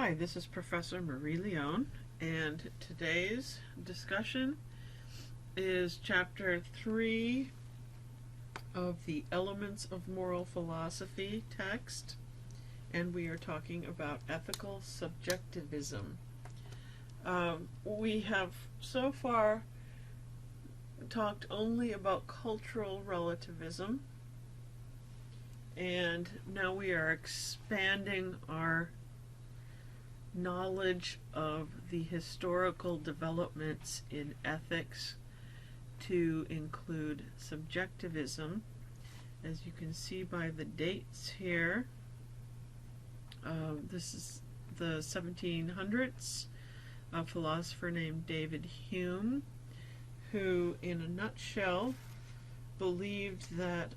Hi, this is Professor Marie Leone, and today's discussion is Chapter 3 of the Elements of Moral Philosophy text, and we are talking about ethical subjectivism. We have so far talked only about cultural relativism, and now we are expanding our knowledge of the historical developments in ethics to include subjectivism. As you can see by the dates here, this is the 1700s, a philosopher named David Hume, who in a nutshell believed that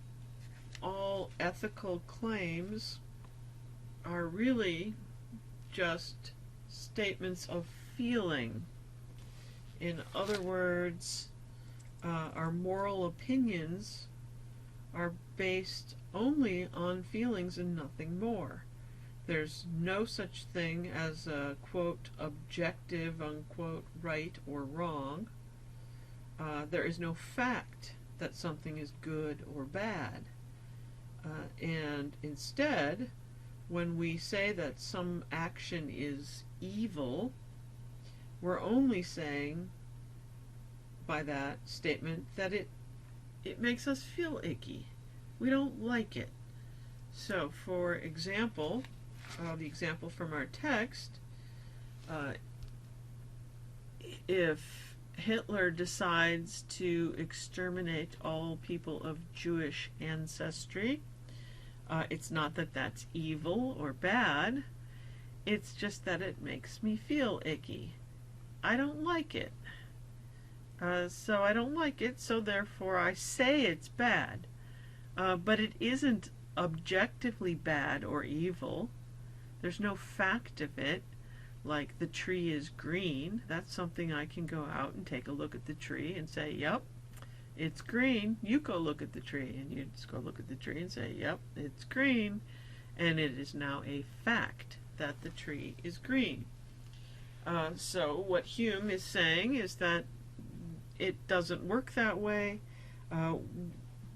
all ethical claims are really just statements of feeling. In other words, our moral opinions are based only on feelings and nothing more. There's no such thing as a, quote, objective, unquote, right or wrong. There is no fact that something is good or bad. And instead, when we say that some action is evil, we're only saying by that statement that it makes us feel icky. We don't like it. So, for example, the example from our text, if Hitler decides to exterminate all people of Jewish ancestry, it's not that that's evil or bad, it's just that it makes me feel icky. I don't like it. So I don't like it, so therefore I say it's bad. But it isn't objectively bad or evil. There's no fact of it, like the tree is green. That's something I can go out and take a look at the tree and say, yep, it's green. You go look at the tree, and you just go look at the tree and say, yep, it's green. And it is now a fact that the tree is green. So what Hume is saying is that it doesn't work that way.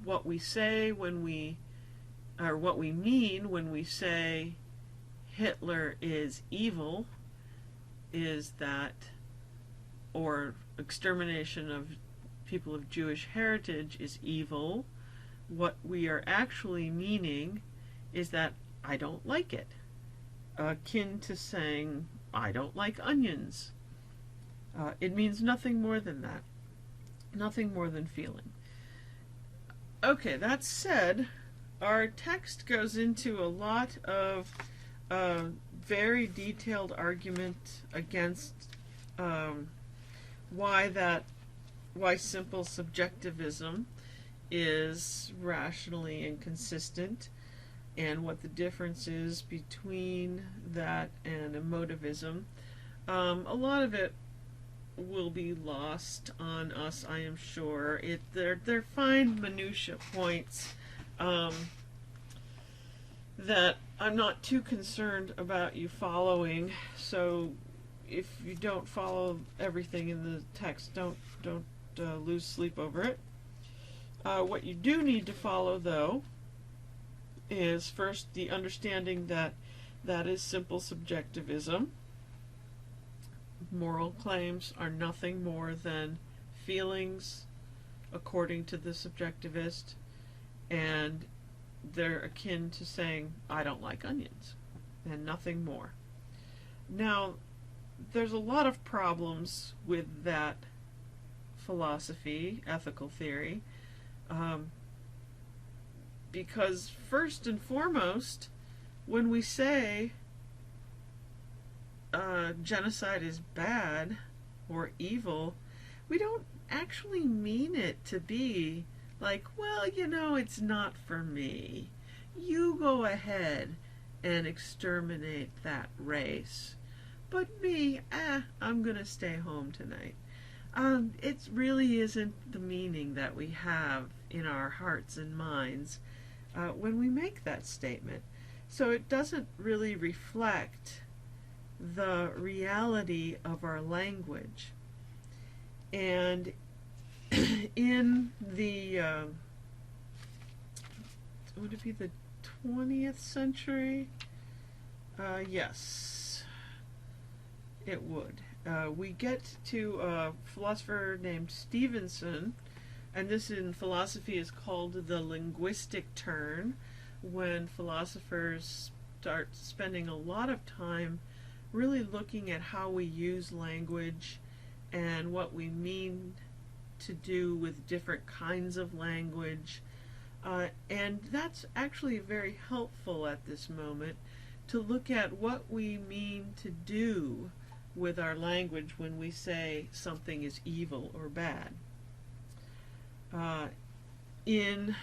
What we say when we, or what we mean when we say Hitler is evil is that, or extermination of people of Jewish heritage is evil. What we are actually meaning is that I don't like it. Akin to saying, I don't like onions. It means nothing more than that. Nothing more than feeling. Okay, that said, our text goes into a lot of very detailed argument against why simple subjectivism is rationally inconsistent, and what the difference is between that and emotivism. A lot of it will be lost on us, I am sure. They're fine minutia points that I'm not too concerned about you following. So if you don't follow everything in the text, don't lose sleep over it. What you do need to follow, though, is first the understanding that is simple subjectivism. Moral claims are nothing more than feelings according to the subjectivist, and they're akin to saying, I don't like onions, and nothing more. Now, there's a lot of problems with that philosophy, ethical theory, because first and foremost, when we say genocide is bad or evil, we don't actually mean it to be like, well, you know, it's not for me. You go ahead and exterminate that race. But me, I'm going to stay home tonight. It really isn't the meaning that we have in our hearts and minds when we make that statement. So it doesn't really reflect the reality of our language. And in the, would it be the 20th century? Yes, it would. We get to a philosopher named Stevenson, and this in philosophy is called the linguistic turn, when philosophers start spending a lot of time really looking at how we use language and what we mean to do with different kinds of language. And that's actually very helpful at this moment, to look at what we mean to do with our language when we say something is evil or bad. In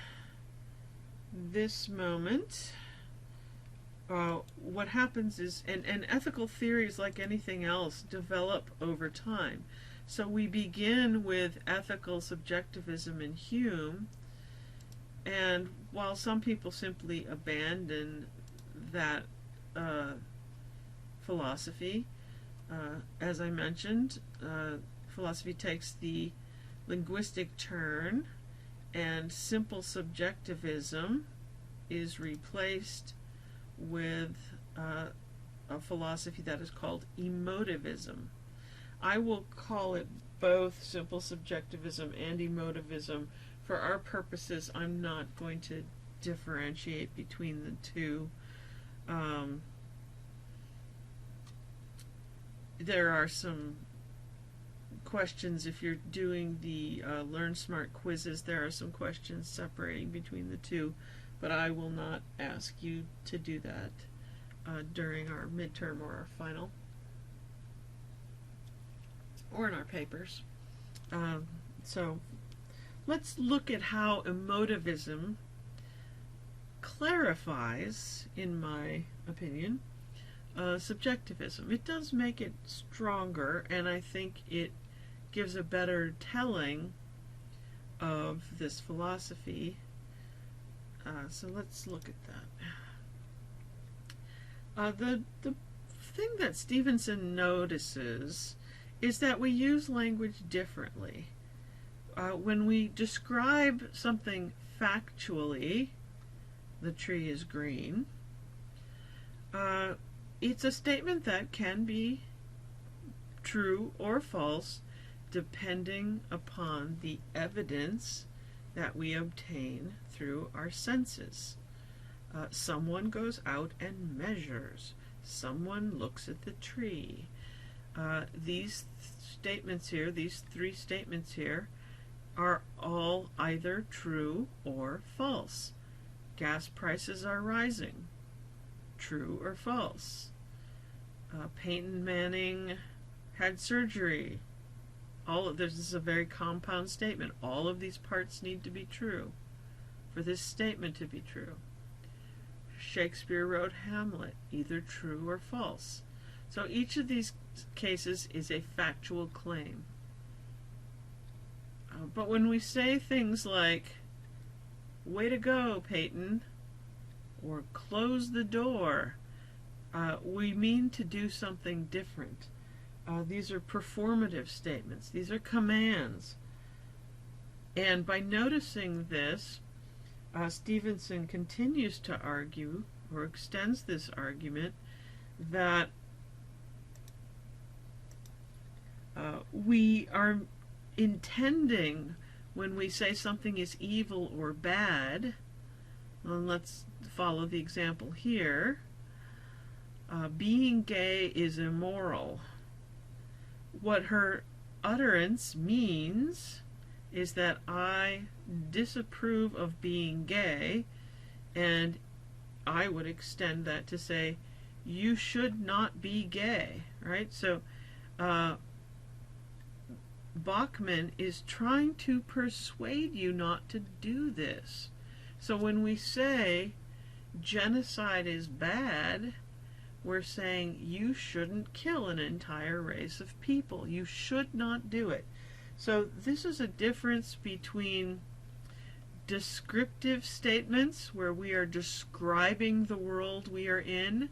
this moment, what happens is, and ethical theories, like anything else, develop over time. So we begin with ethical subjectivism in Hume, and while some people simply abandon that philosophy, as I mentioned, philosophy takes the linguistic turn, and simple subjectivism is replaced with a philosophy that is called emotivism. I will call it both simple subjectivism and emotivism. For our purposes, I'm not going to differentiate between the two. There are some questions, if you're doing the Learn Smart quizzes, there are some questions separating between the two, but I will not ask you to do that during our midterm or our final, or in our papers. So let's look at how emotivism clarifies, in my opinion, subjectivism. It does make it stronger, and I think it gives a better telling of this philosophy. So let's look at that. The thing that Stevenson notices is that we use language differently. When we describe something factually, the tree is green, it's a statement that can be true or false depending upon the evidence that we obtain through our senses. Someone goes out and measures. Someone looks at the tree. These statements here, these three statements here, are all either true or false. Gas prices are rising. True or false? Peyton Manning had surgery. This is a very compound statement. All of these parts need to be true for this statement to be true. Shakespeare wrote Hamlet, either true or false. So each of these cases is a factual claim. But when we say things like, "Way to go, Peyton," or "close the door," we mean to do something different. These are performative statements. These are commands. And by noticing this, Stevenson continues to argue, or extends this argument, that we are intending, when we say something is evil or bad, and let's follow the example here, being gay is immoral. What her utterance means is that I disapprove of being gay, and I would extend that to say, you should not be gay, right? So Bachman is trying to persuade you not to do this. So when we say genocide is bad, we're saying you shouldn't kill an entire race of people. You should not do it. So this is a difference between descriptive statements, where we are describing the world we are in,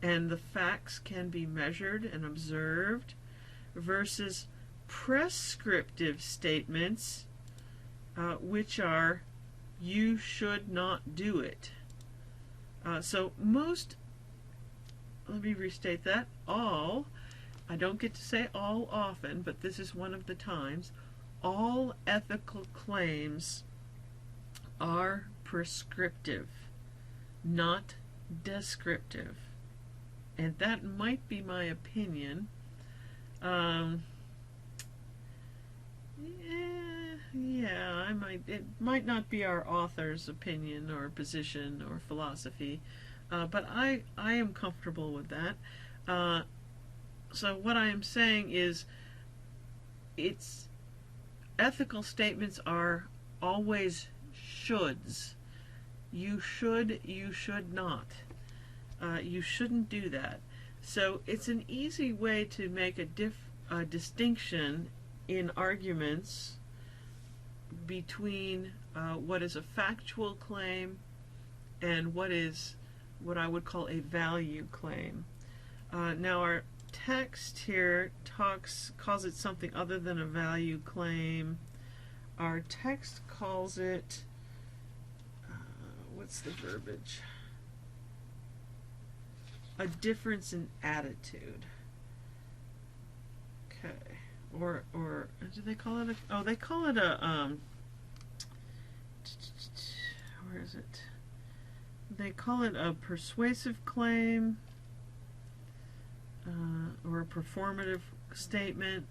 and the facts can be measured and observed, versus prescriptive statements, which are, you should not do it. So most, let me restate that, all, I don't get to say all often, but this is one of the times, all ethical claims are prescriptive, not descriptive. And that might be my opinion. It might not be our author's opinion or position or philosophy, but I am comfortable with that. So what I am saying is, ethical statements are always shoulds. You should not. You shouldn't do that. So it's an easy way to make a distinction in arguments between what is a factual claim and what I would call a value claim. Now our text here calls it something other than a value claim. Our text calls it, what's the verbiage? A difference in attitude. Okay. Or do they call it they call it a, where is it? They call it a persuasive claim, or a performative statement.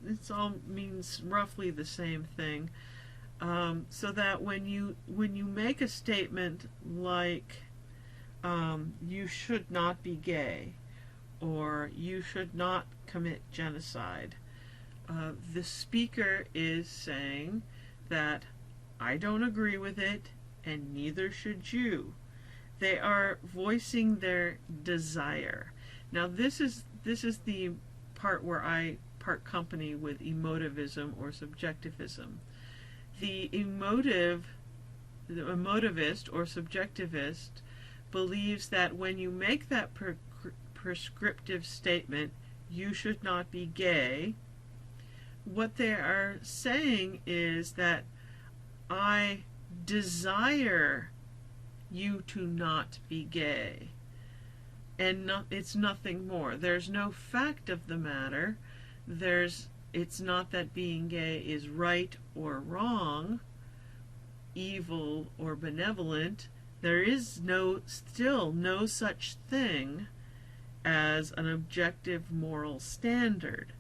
It's all means roughly the same thing. So that when you make a statement like, you should not be gay, or you should not commit genocide, the speaker is saying that I don't agree with it, and neither should you. They are voicing their desire. Now this is the part where I part company with emotivism or subjectivism. The emotivist or subjectivist believes that when you make that prescriptive statement, you should not be gay, what they are saying is that I desire you to not be gay. And it's nothing more. There's no fact of the matter. It's not that being gay is right or wrong, evil or benevolent. There is still no such thing as an objective moral standard.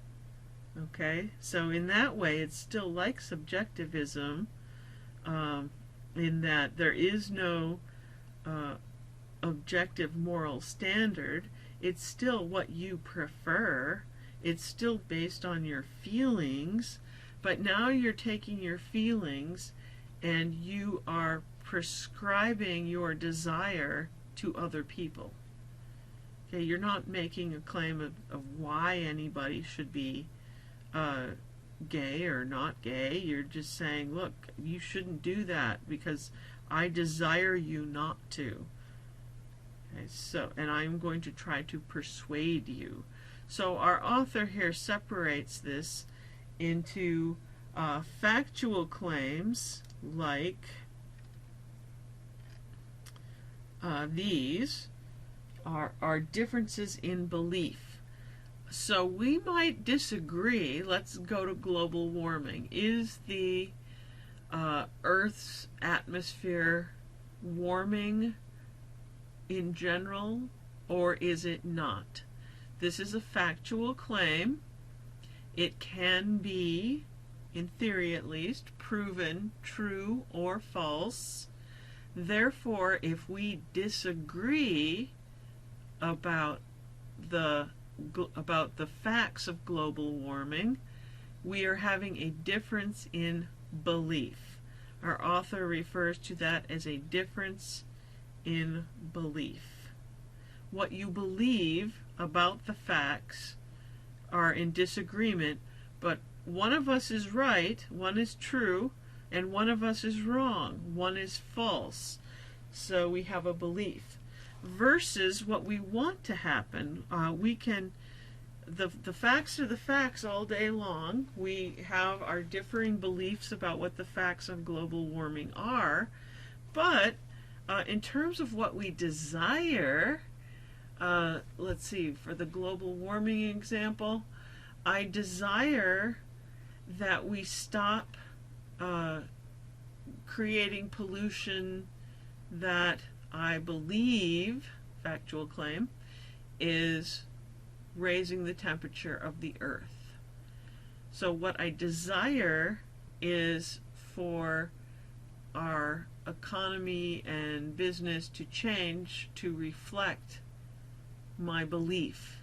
Okay? So in that way, it's still like subjectivism, in that there is no objective moral standard. It's still what you prefer. It's still based on your feelings, but now you're taking your feelings and you are prescribing your desire to other people. Okay, you're not making a claim of why anybody should be gay or not gay. You're just saying, look, you shouldn't do that because I desire you not to. Okay, so, and I'm going to try to persuade you. So our author here separates this into factual claims like these are differences in belief. So we might disagree. Let's go to global warming. Is the Earth's atmosphere warming in general, or is it not? This is a factual claim. It can be, in theory at least, proven true or false. Therefore, if we disagree about the facts of global warming, we are having a difference in belief. Our author refers to that as a difference in belief. What you believe about the facts are in disagreement, but one of us is right, one is true, and one of us is wrong, one is false. So we have a belief. versus what we want to happen. We can, the facts are the facts all day long. We have our differing beliefs about what the facts on global warming are, but in terms of what we desire, let's see, for the global warming example, I desire that we stop creating pollution that I believe, factual claim, is raising the temperature of the earth. So what I desire is for our economy and business to change to reflect my belief.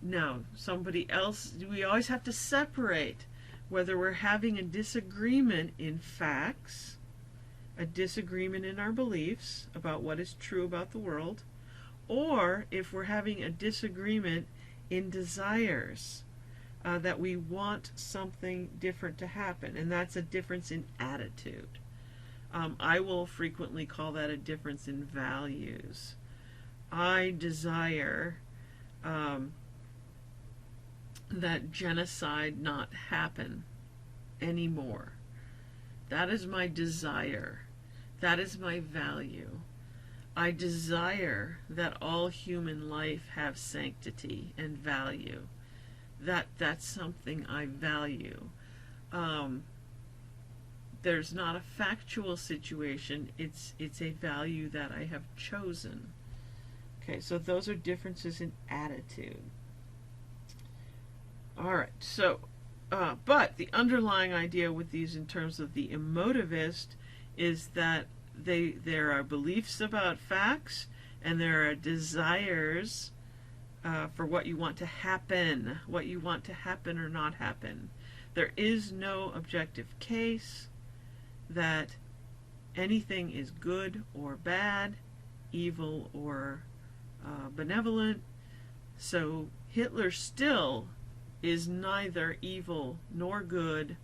Now, somebody else, we always have to separate whether we're having a disagreement in facts, a disagreement in our beliefs about what is true about the world, or if we're having a disagreement in desires, that we want something different to happen, and that's a difference in attitude. I will frequently call that a difference in values. I desire that genocide not happen anymore. That is my desire. That is my value. I desire that all human life have sanctity and value. That's something I value. There's not a factual situation. It's a value that I have chosen. Okay, so those are differences in attitude. All right, so, but the underlying idea with these in terms of the emotivist is that there are beliefs about facts and there are desires for what you want to happen or not happen. There is no objective case that anything is good or bad, evil or benevolent. So Hitler still is neither evil nor good.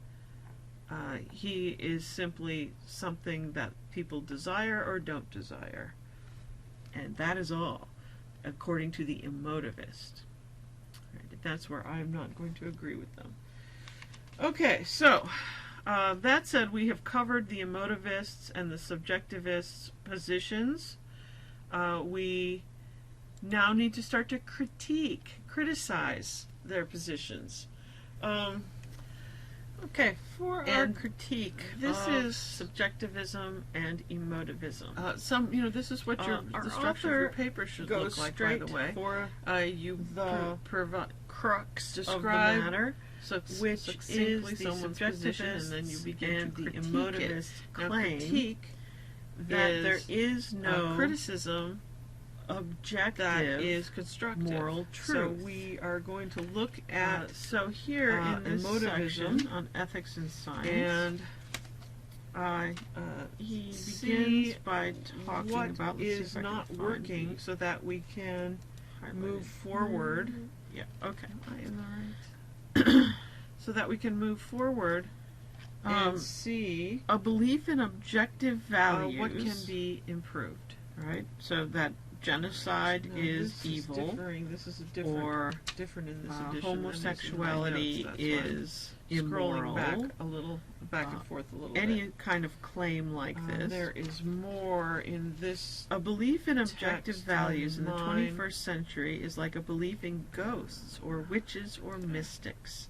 He is simply something that people desire or don't desire. And that is all, according to the emotivist. Right, that's where I'm not going to agree with them. Okay, so that said, we have covered the emotivists and the subjectivists' positions. We now need to start to criticize their positions. Okay, for our critique, this is subjectivism and emotivism. This is what the structure of your paper should look like, by the way. For you provide crux of the matter, which is the subjectivist, and then you begin to critique the emotivist claim that there is no criticism objective that is constructive moral truth. So we are going to look at here in this emotivism on ethics and science, and he begins by talking about what is not working so that we can move forward. Yeah, okay. So that we can move forward and see a belief in objective values. What can be improved, right? So that genocide is evil, this is different in this edition. Homosexuality is immoral. Scrolling back a little, back and forth a little any bit. Kind of claim like this. There is more in this. A belief in objective values in the 21st century is like a belief in ghosts or witches or mystics.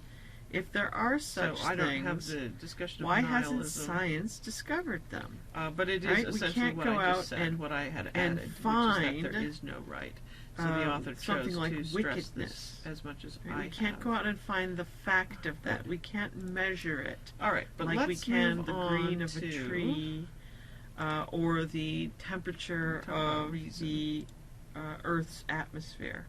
If there are such things, I don't have the discussion of nihilism. Why hasn't science discovered them? But it is essentially what I just said, and what I had added, which is that there is no right. So the author chose something like to stress this as much as I have. We can't go out and find the fact of that. We can't measure it. All right, but like we can the green of a tree, or the temperature of the Earth's atmosphere.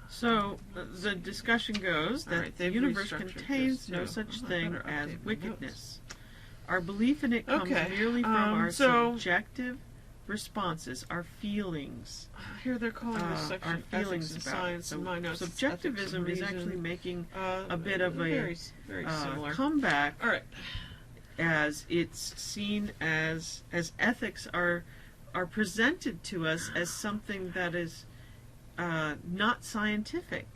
So the discussion goes that the universe contains no such thing as wickedness. Our belief in it comes merely from our subjective responses, our feelings. Here they're calling this section our feelings about science. So my notes, subjectivism is actually making a bit of a very similar comeback. All right, as it's seen as ethics are are presented to us as something that is not scientific.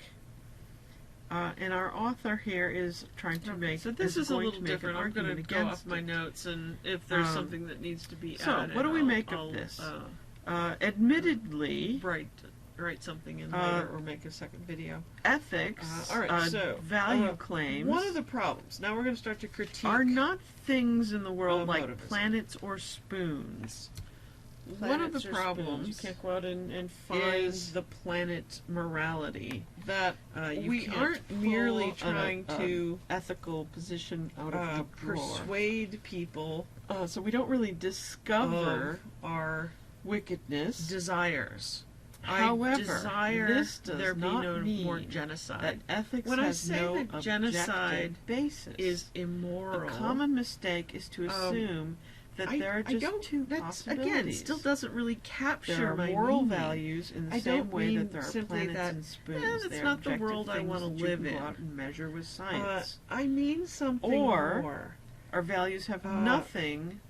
And our author here is trying to make... So this is a little different. I'm going to go off my notes, and if there's something that needs to be added... So, what do we make of this? Admittedly... Write something in later or make a second video. Ethics, all right, so, value claims... One of the problems, now we're going to start to critique... are not things in the world like Emotivism. Planets or spoons. Planets One of the or problems spoons. You can't go out and find is the planet morality. that We can't aren't pull merely an trying to ethical position out of the drawer. persuade people So we don't really discover our wickedness. desires. However, I desire this does there be not no mean more genocide. that ethics When I has say no that genocide basis. is immoral. A common mistake is to assume that there are just two possibilities. Again, still doesn't really capture there are my moral meaning. values in the I same don't way mean that there are simply planets that, and spoons. that's They are not the objective world I things want to that you live can in. go out and measure with science. I mean something Or more. Our values have nothing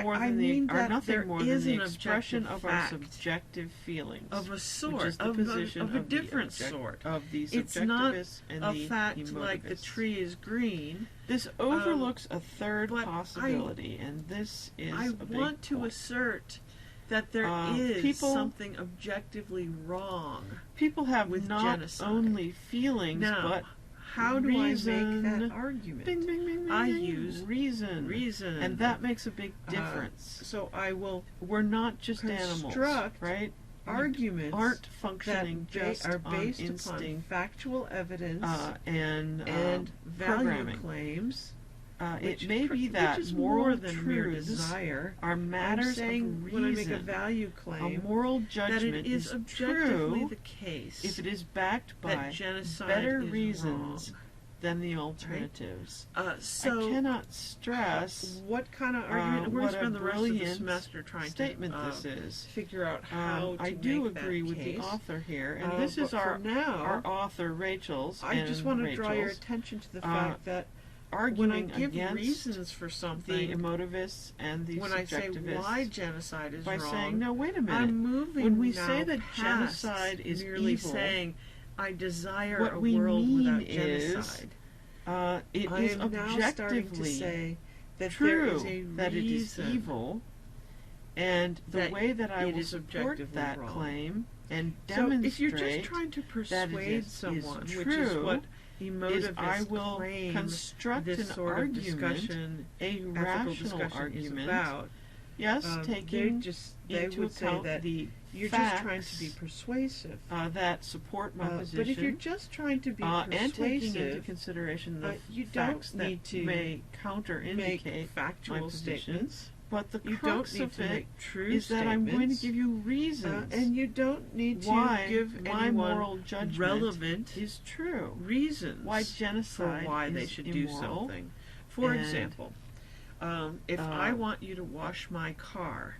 more I than mean are that nothing there more than is the an expression objective of our fact. subjective feelings. Of a sort, which is the of position a of the different sort. Of the It's not subjectivists and a the fact like the emotivists. tree is green. This overlooks a third but possibility, and this is I a big want to point. assert that there is people- something objectively wrong. People have with not genocide. only feelings, Now, but how do I reason. make that argument? Bing, bing, bing, bing, I bing. use reason, and that makes a big difference. So I will We're not just animals, construct right? arguments Aren't functioning that just are based on upon instinct factual evidence and value programming. claims. It may be that which is moral more than mere truths desire. are matters I'm saying of reason. when I make a value claim, a moral that judgment it is objectively true the case if it is backed by that genocide better is reasons wrong. than the alternatives. So I cannot stress what kind of argument? We're going what to a spend the rest of the brilliant semester trying statement to this is. figure out how to I do make agree that with case. the author here, and this but is for our now, author Rachel's. I and just want to draw your Rachel's, attention to the fact that arguing when I give against reasons for the something, emotivists and the when I say subjectivists why genocide is by wrong, saying, no, wait a minute. I'm moving when we now say that past genocide is merely evil, saying I desire what a we world mean without is, genocide. It I is am now starting to objectively say that true there is a that it is reason evil, and the that way that I it will is support objectively that wrong. claim and So demonstrate if you're just trying to that it persuade is someone, which is true, what is emotivists I will claim construct this an sort of argument, discussion, a ethical rational discussion argument, is about. yes, taking They into would say account that the you're facts just trying to be persuasive. that support my position. But if you're just trying to be and taking into persuasive, consideration the you facts don't that need to may counteraindicate make factual my position, statements. but the You crux don't need of to it make true is that I'm going to statements. give you reasons, And you don't need to why give my anyone moral judgment relevant is true. reasons Why for genocide why they is should do immoral. something. For And, example, if I want you to wash my car,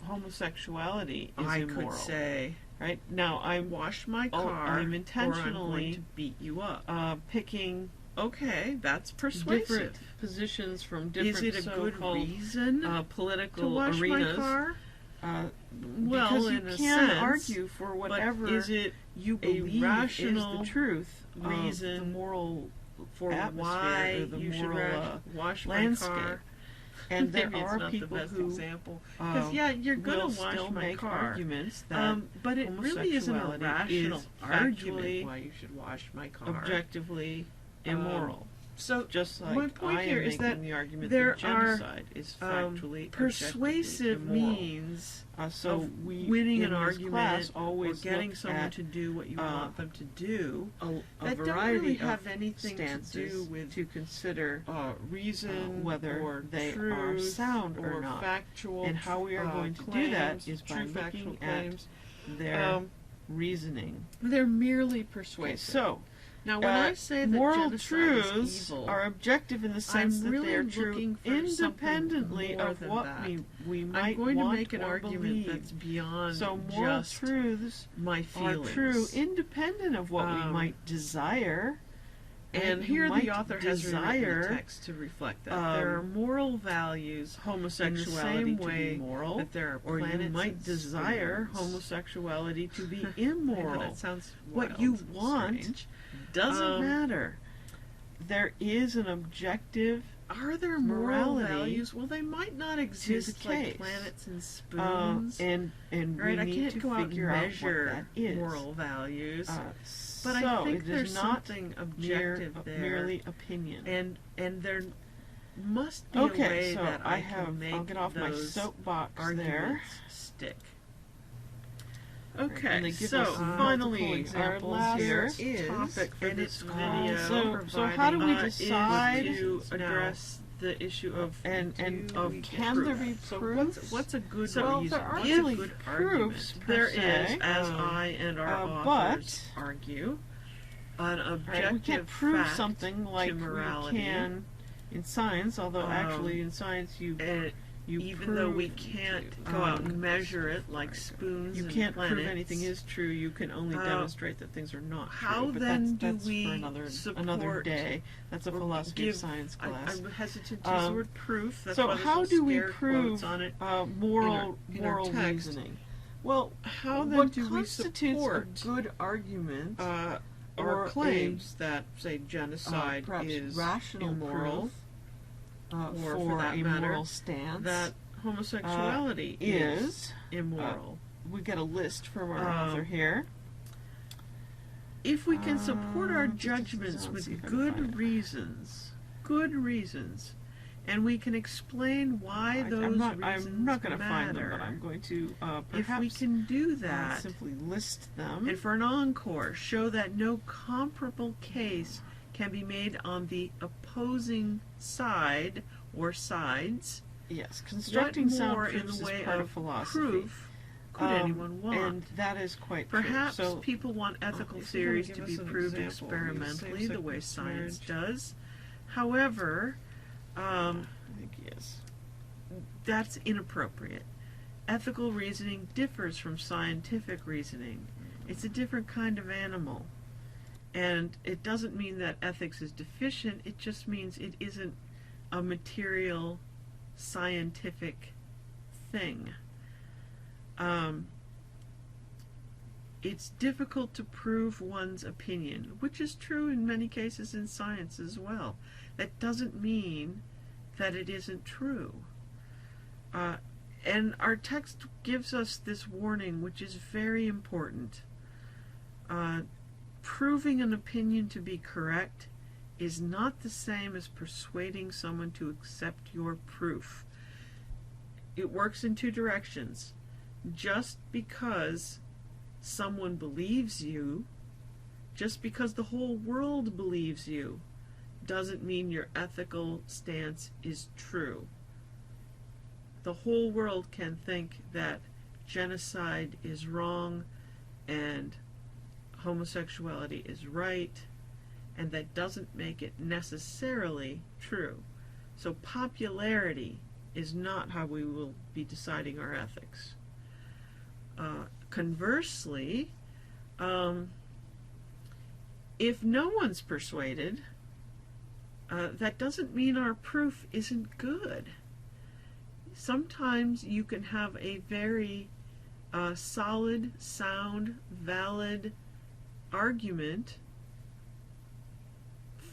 Homosexuality is I immoral. could say, right now, wash my I'm car, or I'm going intentionally to beat you up. picking Okay, that's different persuasive. positions from different Is it a good so-called reason political to wash arenas. my car? Well, because you in a can sense, argue for whatever but is it you a believe rational is the truth reason of the moral for atmosphere why or the you should moral wash landscape. my car? And there Maybe it's are not people the best who example. Because you're will going to wash still my make car. arguments that But it really isn't a homosexuality rational is argument factually, why you should wash my car. objectively immoral. So Just like my point I am here is making that the argument there that genocide is factually persuasive objectively immoral. means So of we winning in an this argument class or always getting look someone at to do what you want them to do a that don't variety really of have anything stances to do with to consider reason whether or they truth are sound or not. factual And how we are going to do that is by true factual looking at claims. their reasoning. They're merely Okay, persuasive. so now when I say that moral genocide truths is evil, are objective in the sense I'm that really they are true looking for independently something more of than what that. we might I'm going to want make an or argument believe. that's beyond So moral just truths my are feelings. true independent of what we Um, might desire. And here the author has rewritten the text to reflect that. There are moral values, homosexuality to be moral, that there are planets, or you might desire homosexuality to be immoral. That sounds wild, what you want doesn't matter. There is an objective. Are there moral values? Well, they might not exist like planets and spoons. And right, we need to figure out what that is. Moral values. But I think there's something objective there. Merely opinion. And there must be a way that I can make I'll get off my soapbox there. Stick. Okay, so finally, our last topic for this video. So how do we decide to address the issue of and of can there be proof? What's a good reason? There aren't really proofs. There is, as I and our authors argue, an objective we can't prove something like morality. We can in science, although actually in science even though we can't go out and measure it like spoons and planets, you can't prove anything is true. You can only demonstrate that things are not true. How then do we for another day? That's a philosophy of science class. I'm hesitant to use the word proof. That's so how do we prove on it, moral reasoning? Well, how then do we support a good argument or claims that say genocide is immoral? Or for that a matter, moral stance that homosexuality is immoral. We get a list from our author here. If we can support our judgments with good reasons, and we can explain why those reasons I'm not going to find them, but I'm going to perhaps, if we can do that, simply list them, and for an encore, show that no comparable case can be made on the opposing side or sides. Yes, constructing sound proofs in the way of philosophy. Proof could anyone want? And that is quite perhaps true. So, people want ethical theories to be proved experimentally, the way science does. However, I think yes, that's inappropriate. Ethical reasoning differs from scientific reasoning. It's a different kind of animal. And it doesn't mean that ethics is deficient, it just means it isn't a material, scientific thing. It's difficult to prove one's opinion, which is true in many cases in science as well. That doesn't mean that it isn't true. And our text gives us this warning, which is very important. Proving an opinion to be correct is not the same as persuading someone to accept your proof. It works in two directions. Just because someone believes you, just because the whole world believes you, doesn't mean your ethical stance is true. The whole world can think that genocide is wrong and homosexuality is right, and that doesn't make it necessarily true. So popularity is not how we will be deciding our ethics. Conversely, if no one's persuaded, that doesn't mean our proof isn't good. Sometimes you can have a very solid, sound, valid argument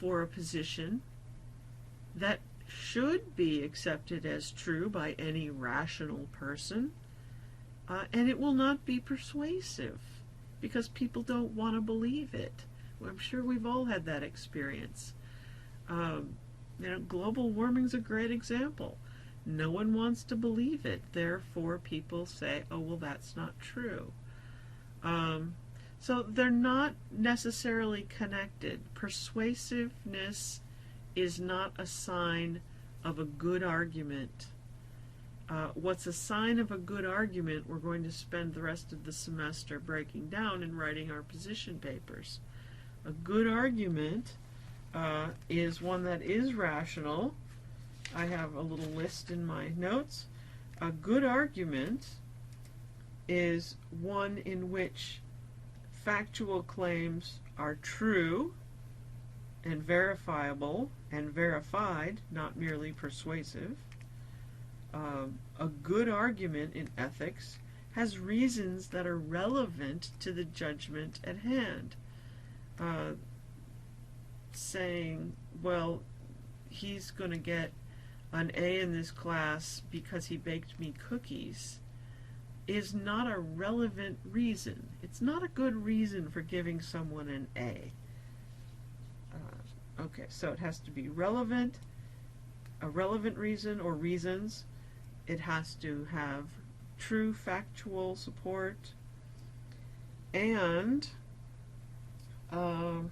for a position that should be accepted as true by any rational person, and it will not be persuasive because people don't want to believe it. Well, I'm sure we've all had that experience. Global warming's a great example. No one wants to believe it, therefore people say, oh, well, that's not true. So they're not necessarily connected. Persuasiveness is not a sign of a good argument. What's a sign of a good argument, we're going to spend the rest of the semester breaking down and writing our position papers. A good argument is one that is rational. I have a little list in my notes. A good argument is one in which factual claims are true and verifiable and verified, not merely persuasive. A good argument in ethics has reasons that are relevant to the judgment at hand. Saying, well, he's going to get an A in this class because he baked me cookies is not a relevant reason. It's not a good reason for giving someone an A. Okay, so it has to be relevant, a relevant reason or reasons. It has to have true factual support, and let's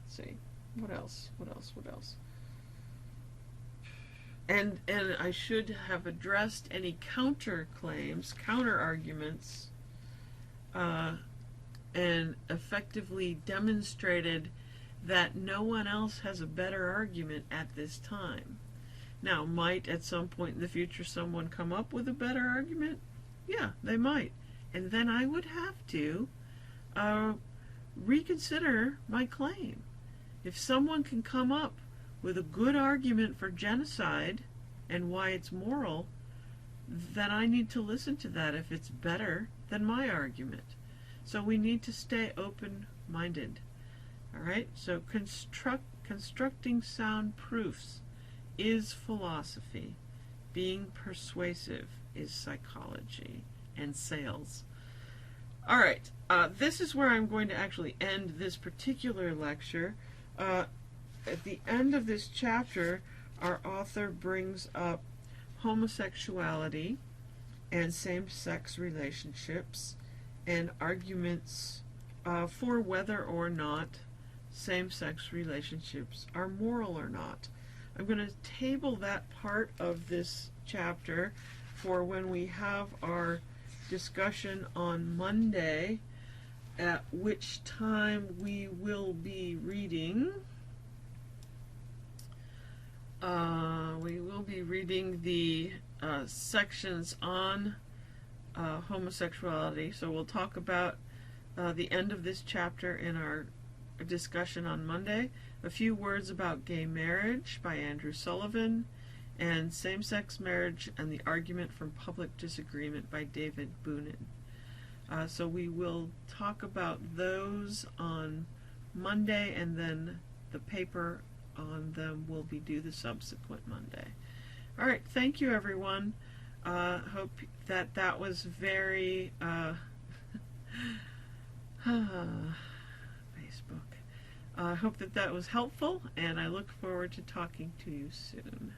see, what else? And I should have addressed any counterclaims, counter arguments, and effectively demonstrated that no one else has a better argument at this time. Now, might at some point in the future someone come up with a better argument? Yeah, they might. And then I would have to reconsider my claim. If someone can come up with a good argument for genocide and why it's moral, then I need to listen to that if it's better than my argument. So we need to stay open-minded. All right? So constructing sound proofs is philosophy. Being persuasive is psychology and sales. All right. This is where I'm going to actually end this particular lecture. At the end of this chapter, our author brings up homosexuality and same-sex relationships and arguments for whether or not same-sex relationships are moral or not. I'm going to table that part of this chapter for when we have our discussion on Monday, at which time we will be reading the sections on homosexuality. So we'll talk about the end of this chapter in our discussion on Monday. A few words about gay marriage by Andrew Sullivan, and same-sex marriage and the argument from public disagreement by David Boonin. So we will talk about those on Monday, and then the paper on them will be due the subsequent Monday. All right, thank you, everyone. Hope that was very Facebook. I hope that was helpful, and I look forward to talking to you soon.